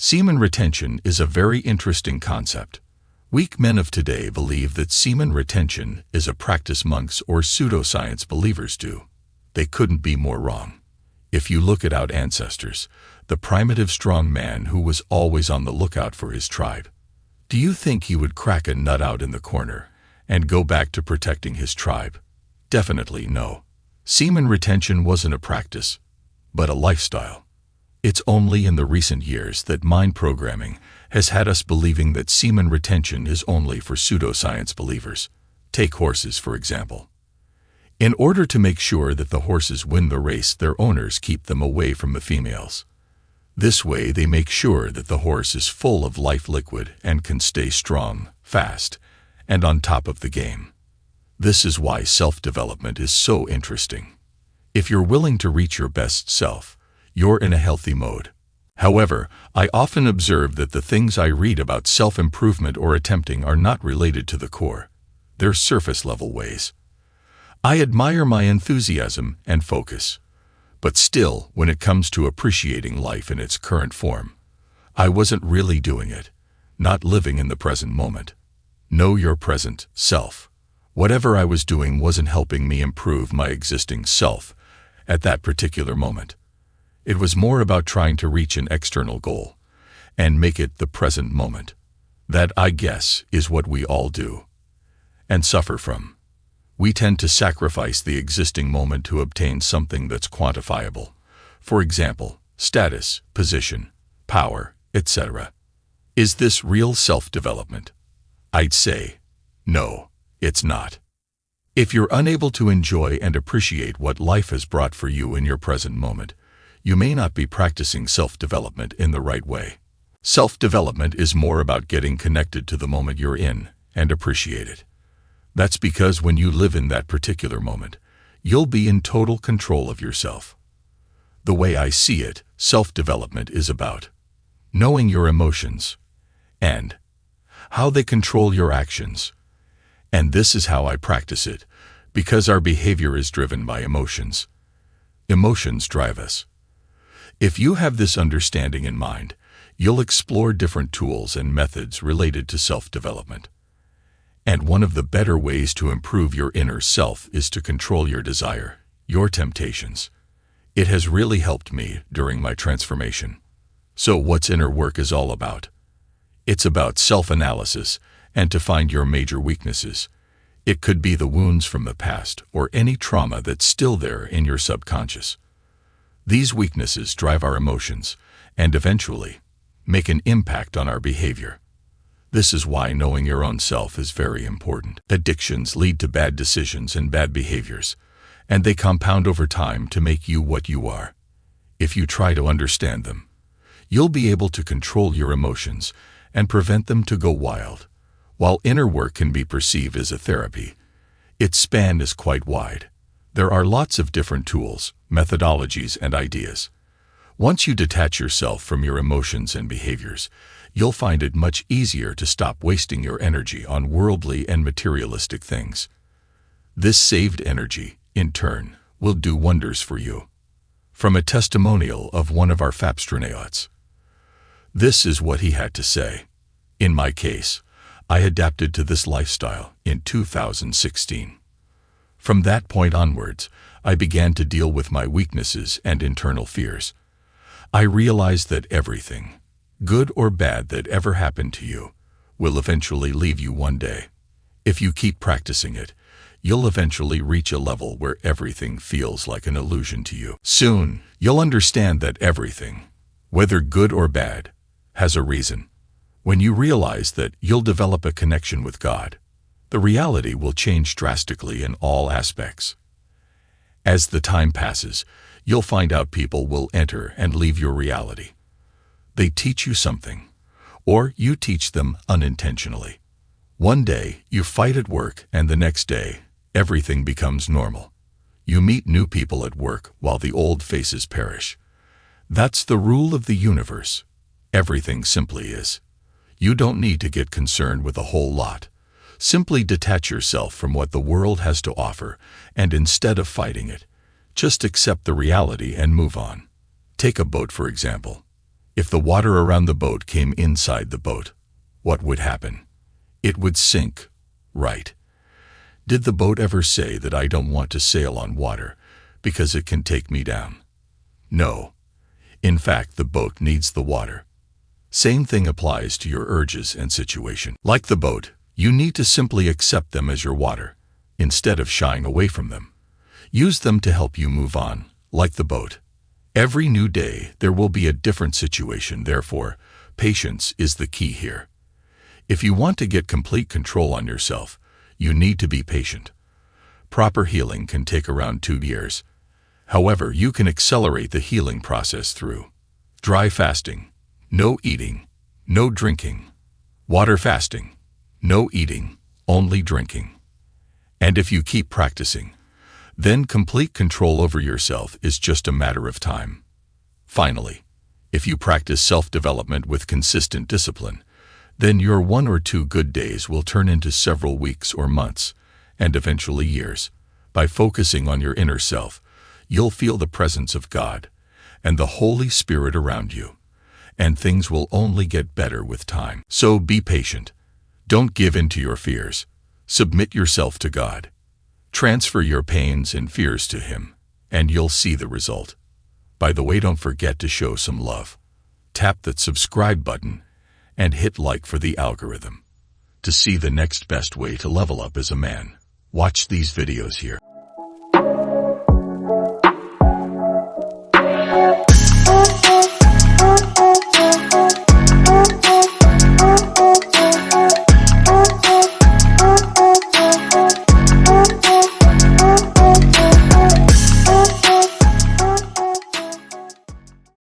Semen retention is a very interesting concept. Weak men of today believe that semen retention is a practice monks or pseudoscience believers do. They couldn't be more wrong. If you look at our ancestors, the primitive strong man who was always on the lookout for his tribe, do you think he would crack a nut out in the corner and go back to protecting his tribe? Definitely no. Semen retention wasn't a practice, but a lifestyle. It's only in the recent years that mind programming has had us believing that semen retention is only for pseudoscience believers. Take horses, for example. In order to make sure that the horses win the race, their owners keep them away from the females. This way they make sure that the horse is full of life liquid and can stay strong, fast, and on top of the game. This is why self-development is so interesting. If you're willing to reach your best self, you're in a healthy mode. However, I often observe that the things I read about self-improvement or attempting are not related to the core. They're surface-level ways. I admire my enthusiasm and focus. But still, when it comes to appreciating life in its current form, I wasn't really doing it, not living in the present moment. Know your present self. Whatever I was doing wasn't helping me improve my existing self at that particular moment. It was more about trying to reach an external goal and make it the present moment. That, I guess, is what we all do and suffer from. We tend to sacrifice the existing moment to obtain something that's quantifiable. For example, status, position, power, etc. Is this real self-development? I'd say, no, it's not. If you're unable to enjoy and appreciate what life has brought for you in your present moment, you may not be practicing self-development in the right way. Self-development is more about getting connected to the moment you're in and appreciate it. That's because when you live in that particular moment, you'll be in total control of yourself. The way I see it, self-development is about knowing your emotions and how they control your actions. And this is how I practice it, because our behavior is driven by emotions. Emotions drive us. If you have this understanding in mind, you'll explore different tools and methods related to self-development. And one of the better ways to improve your inner self is to control your desire, your temptations. It has really helped me during my transformation. So what's inner work is all about? It's about self-analysis and to find your major weaknesses. It could be the wounds from the past or any trauma that's still there in your subconscious. These weaknesses drive our emotions and eventually make an impact on our behavior. This is why knowing your own self is very important. Addictions lead to bad decisions and bad behaviors, and they compound over time to make you what you are. If you try to understand them, you'll be able to control your emotions and prevent them to go wild. While inner work can be perceived as a therapy, its span is quite wide. There are lots of different tools, methodologies, and ideas. Once you detach yourself from your emotions and behaviors, you'll find it much easier to stop wasting your energy on worldly and materialistic things. This saved energy, in turn, will do wonders for you. From a testimonial of one of our Fapstronauts. This is what he had to say. In my case, I adapted to this lifestyle in 2016. From that point onwards, I began to deal with my weaknesses and internal fears. I realized that everything, good or bad, that ever happened to you, will eventually leave you one day. If you keep practicing it, you'll eventually reach a level where everything feels like an illusion to you. Soon, you'll understand that everything, whether good or bad, has a reason. When you realize that, you'll develop a connection with God. The reality will change drastically in all aspects. As the time passes, you'll find out people will enter and leave your reality. They teach you something, or you teach them unintentionally. One day, you fight at work, and the next day, everything becomes normal. You meet new people at work while the old faces perish. That's the rule of the universe. Everything simply is. You don't need to get concerned with a whole lot. Simply detach yourself from what the world has to offer, and instead of fighting it, just accept the reality and move on. Take a boat, for example. If the water around the boat came inside the boat, what would happen? It would sink, right? Did the boat ever say that I don't want to sail on water because it can take me down? No. In fact, the boat needs the water. Same thing applies to your urges and situation. Like the boat, you need to simply accept them as your water, instead of shying away from them. Use them to help you move on, like the boat. Every new day, there will be a different situation. Therefore, patience is the key here. If you want to get complete control on yourself, you need to be patient. Proper healing can take around 2 years. However, you can accelerate the healing process through dry fasting, no eating, no drinking; water fasting, no eating, only drinking. And if you keep practicing, then complete control over yourself is just a matter of time. Finally, if you practice self-development with consistent discipline, then your 1 or 2 good days will turn into several weeks or months, and eventually years. By focusing on your inner self, you'll feel the presence of God and the Holy Spirit around you, and things will only get better with time. So be patient. Don't give in to your fears. Submit yourself to God. Transfer your pains and fears to Him, and you'll see the result. By the way, don't forget to show some love. Tap that subscribe button and hit like for the algorithm. To see the next best way to level up as a man, watch these videos here.